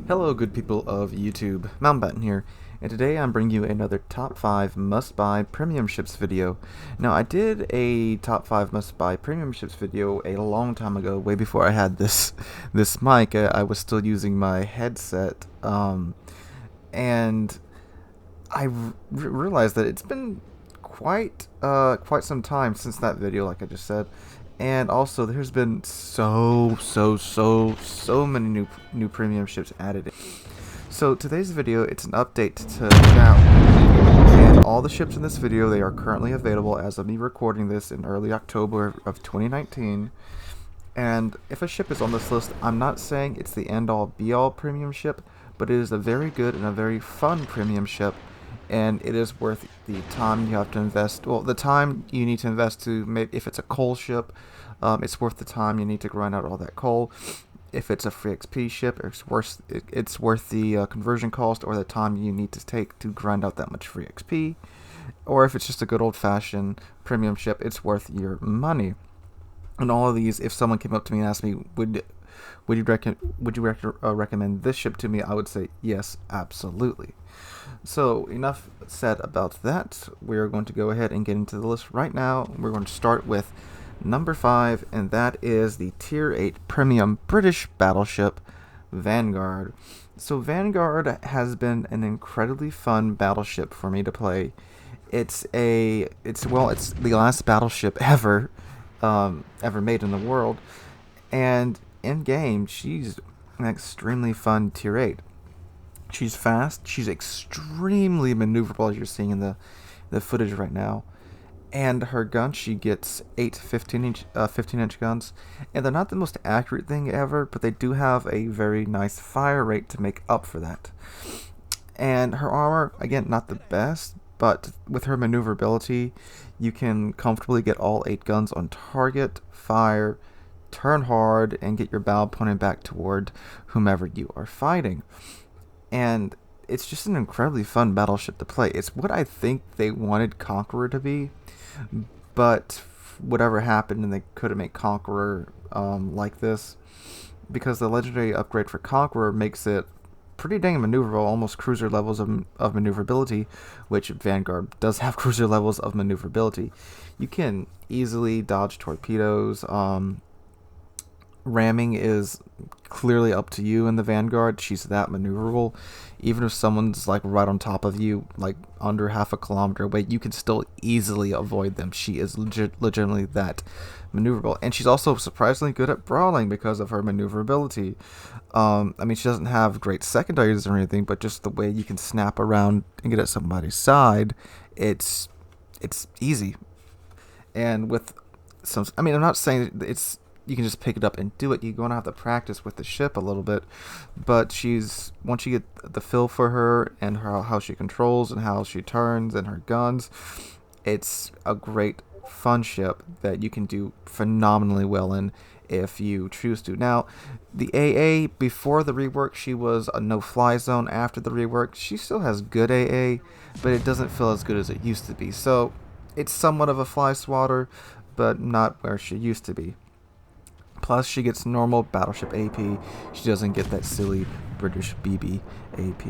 Hello good people of YouTube, Mountbatten here, and today I'm bringing you another top 5 must-buy premium ships video. Now I did a top 5 must-buy premium ships video a long time ago, way before I had this mic. I was still using my headset, and I realized that it's been quite some time since that video, like I just said. And also, there's been so many new premium ships added. So today's video, it's an update to now. And all the ships in this video, they are currently available as of me recording this in early October of 2019. And if a ship is on this list, I'm not saying it's the end-all be-all premium ship, but it is a very good and a very fun premium ship. And it is worth the time you have to invest. Well, the time you need to invest to make, if it's a coal ship, it's worth the time you need to grind out all that coal. If it's a free XP ship, it's worth the conversion cost or the time you need to take to grind out that much free XP. Or if it's just a good old-fashioned premium ship, it's worth your money. And all of these, if someone came up to me and asked me, would you recommend this ship to me, I would say yes, absolutely. So enough said about that. We're going to go ahead and get into the list right now. We're going to start with number 5, and that is the Tier 8 Premium British Battleship, Vanguard. So Vanguard has been an incredibly fun battleship for me to play. It's the last battleship ever made in the world, and in game she's an extremely fun Tier 8. She's fast, she's extremely maneuverable, as you're seeing in the footage right now. And her gun, she gets 8 15-inch guns. And they're not the most accurate thing ever, but they do have a very nice fire rate to make up for that. And her armor, again, not the best, but with her maneuverability, you can comfortably get all 8 guns on target, fire, turn hard, and get your bow pointed back toward whomever you are fighting. And it's just an incredibly fun battleship to play. It's what I think they wanted Conqueror to be, but whatever happened and they couldn't make Conqueror like this, because the legendary upgrade for Conqueror makes it pretty dang maneuverable, almost cruiser levels of maneuverability, which Vanguard does have cruiser levels of maneuverability. You can easily dodge torpedoes. Ramming is clearly up to you in the Vanguard. She's that maneuverable. Even if someone's like right on top of you, like under half a kilometer away, you can still easily avoid them. She is legitimately that maneuverable. And she's also surprisingly good at brawling because of her maneuverability. I mean, she doesn't have great secondaries or anything, but just the way you can snap around and get at somebody's side, it's easy. And with some, I mean, I'm not saying it's you can just pick it up and do it. You're going to have to practice with the ship a little bit, but once you get the feel for her and how she controls and how she turns and her guns, it's a great fun ship that you can do phenomenally well in if you choose to. Now, the AA, before the rework, she was a no-fly zone. After the rework, she still has good AA, but it doesn't feel as good as it used to be. So it's somewhat of a fly swatter, but not where she used to be. Plus, she gets normal battleship AP. She doesn't get that silly British BB AP.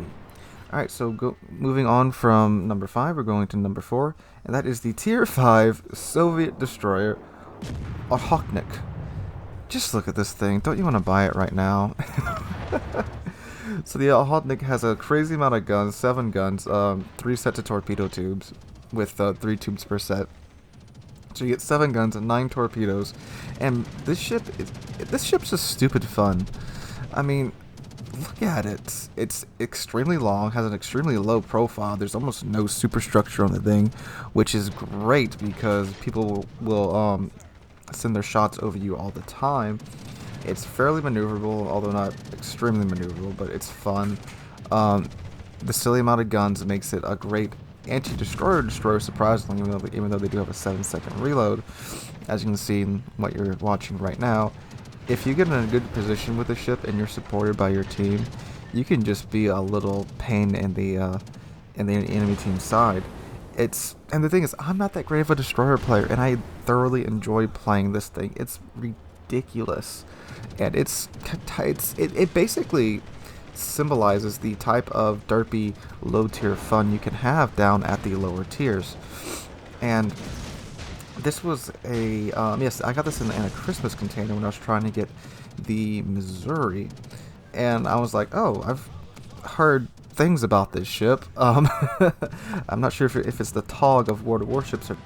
Alright, so moving on from number 5, we're going to number 4, and that is the Tier 5 Soviet destroyer, Ochotnik. Just look at this thing. Don't you want to buy it right now? So the Ochotnik has a crazy amount of guns, 7 guns, 3 sets of torpedo tubes, with 3 tubes per set. So you get 7 guns and 9 torpedoes, and this ship's just stupid fun. I mean, look at it. It's extremely long, has an extremely low profile. There's almost no superstructure on the thing, which is great because people will send their shots over you all the time. It's fairly maneuverable, although not extremely maneuverable, but it's fun. The silly amount of guns makes it a great anti-destroyer, surprisingly, even though they do have a 7-second reload, as you can see in what you're watching right now. If you get in a good position with the ship and you're supported by your team, you can just be a little pain in the enemy team's side. And the thing is, I'm not that great of a destroyer player, and I thoroughly enjoy playing this thing. It's ridiculous, and it basically symbolizes the type of derpy low tier fun you can have down at the lower tiers. And this was a yes, I got this in a Christmas container when I was trying to get the Missouri, and I was like, oh, I've heard things about this ship. I'm not sure if it's the TOG of World of Warships or